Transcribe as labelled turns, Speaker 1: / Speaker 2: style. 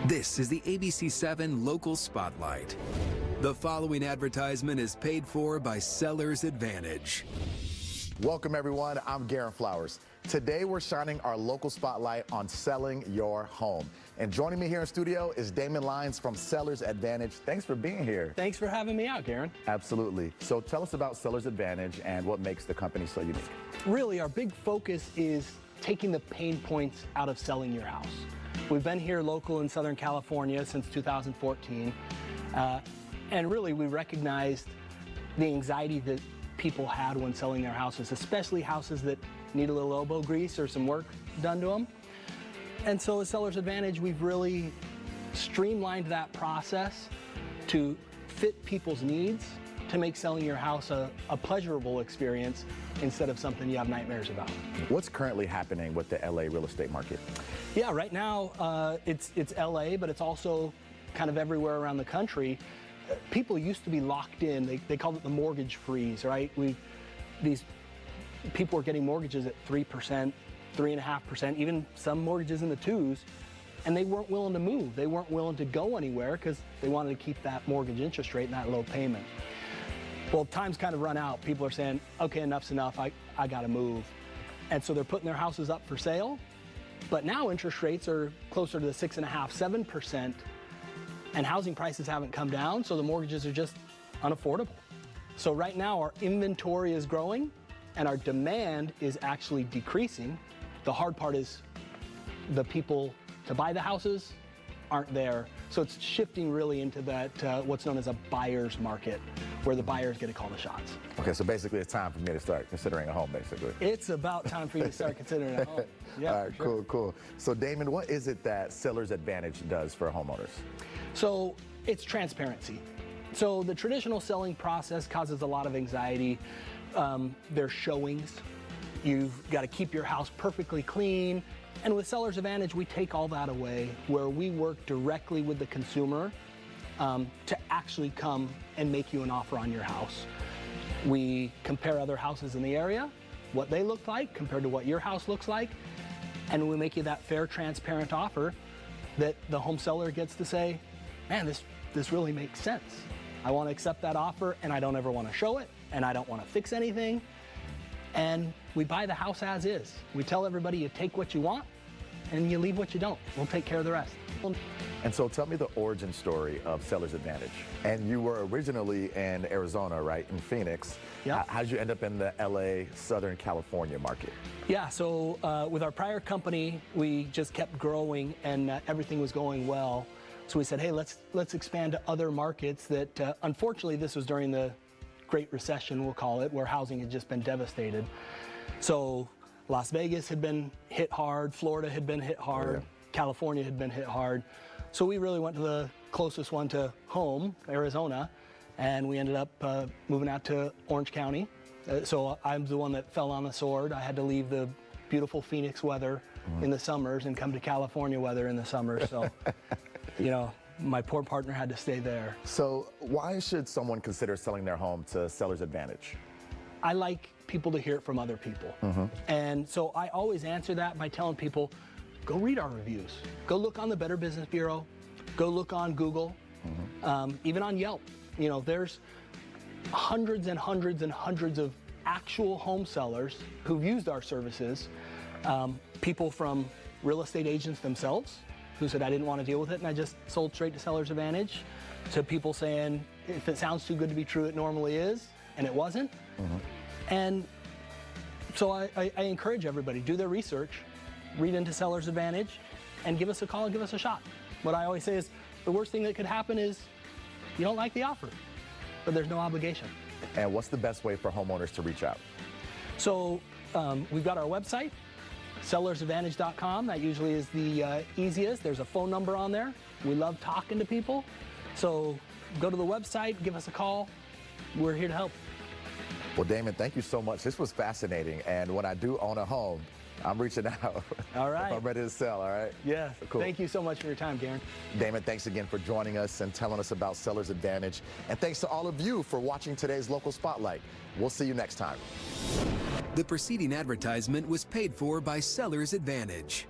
Speaker 1: This is the ABC7 Local Spotlight. The following advertisement is paid for by Sellers Advantage.
Speaker 2: Welcome everyone, I'm Garen Flowers. Today we're shining our local spotlight on selling your home. And joining me here in studio is Damon Lyons from Sellers Advantage. Thanks for being here.
Speaker 3: Thanks for having me out, Garen.
Speaker 2: Absolutely. So tell us about Sellers Advantage and what makes the company so unique. Really,
Speaker 3: our big focus is taking the pain points out of selling your house. We've been here local in Southern California since 2014. And really we recognized the anxiety that people had when selling their houses, especially houses that need a little elbow grease or some work done to them. And so at Sellers Advantage, we've really streamlined that process to fit people's needs to make selling your house a pleasurable experience instead of something you have nightmares about.
Speaker 2: What's currently happening with the LA real estate market?
Speaker 3: Yeah, right now it's LA, but it's also kind of everywhere around the country. People used to be locked in. They called it the mortgage freeze, right? These people were getting mortgages at 3%, 3.5%, even some mortgages in the 2s, and they weren't willing to move. They weren't willing to go anywhere because they wanted to keep that mortgage interest rate and that low payment. Well, time's kind of run out. People are saying, okay, enough's enough, I gotta move. And so they're putting their houses up for sale, but now interest rates are closer to the 6.5%, 7%, and housing prices haven't come down, so the mortgages are just unaffordable. So right now our inventory is growing and our demand is actually decreasing. The hard part is the people to buy the houses aren't there. So it's shifting really into that what's known as a buyer's market, where the buyers get to call the shots.
Speaker 2: Okay, so basically it's time for me to start considering a home, basically.
Speaker 3: It's about time for you to start considering a home. Yeah,
Speaker 2: all right, sure. Cool. So Damon, what is it that Sellers Advantage does for homeowners?
Speaker 3: So it's transparency. So the traditional selling process causes a lot of anxiety. There's showings. You've got to keep your house perfectly clean. And with Sellers Advantage, we take all that away, where we work directly with the consumer to actually come and make you an offer on your house. We compare other houses in the area, what they look like compared to what your house looks like, and we make you that fair, transparent offer that the home seller gets to say, man, this really makes sense. I want to accept that offer, and I don't ever want to show it, and I don't want to fix anything. And we buy the house as is. We tell everybody you take what you want, and you leave what you don't. We'll take care of the rest.
Speaker 2: And so tell me the origin story of Sellers Advantage. And you were originally in Arizona, right, in Phoenix.
Speaker 3: Yeah.
Speaker 2: How did you end up in the LA, Southern California market?
Speaker 3: Yeah, so with our prior company, we just kept growing and everything was going well. So we said, hey, let's expand to other markets that, unfortunately, this was during the Great Recession, we'll call it, where housing had just been devastated. So Las Vegas had been hit hard, Florida had been hit hard,
Speaker 2: yeah.
Speaker 3: California had been hit hard. So we really went to the closest one to home, Arizona, and we ended up moving out to Orange County. So I'm the one that fell on the sword. I had to leave the beautiful Phoenix weather in the summers and come to California weather in the summers. So, you know, my poor partner had to stay there.
Speaker 2: So why should someone consider selling their home to Sellers Advantage?
Speaker 3: I like people to hear it from other people. And so I always answer that by telling people, go read our reviews. Go look on the Better Business Bureau. Go look on Google, even on Yelp. You know, there's hundreds and hundreds and hundreds of actual home sellers who've used our services. People from real estate agents themselves who said, I didn't want to deal with it and I just sold straight to Sellers Advantage, to people saying, if it sounds too good to be true, it normally is, and it wasn't. And so I encourage everybody, do their research, read into Sellers Advantage, and give us a call and give us a shot. What I always say is, the worst thing that could happen is you don't like the offer, but there's no obligation.
Speaker 2: And what's the best way for homeowners to reach out?
Speaker 3: So we've got our website, sellersadvantage.com. That usually is the easiest. There's a phone number on there. We love talking to people. So go to the website, give us a call. We're here to help.
Speaker 2: Well, Damon, thank you so much. This was fascinating. And when I do own a home, I'm reaching out.
Speaker 3: All right.
Speaker 2: If I'm ready to sell, all right?
Speaker 3: Yeah.
Speaker 2: Cool.
Speaker 3: Thank you so much for your time, Garen.
Speaker 2: Damon, thanks again for joining us and telling us about Sellers Advantage. And thanks to all of you for watching today's Local Spotlight. We'll see you next time.
Speaker 1: The preceding advertisement was paid for by Sellers Advantage.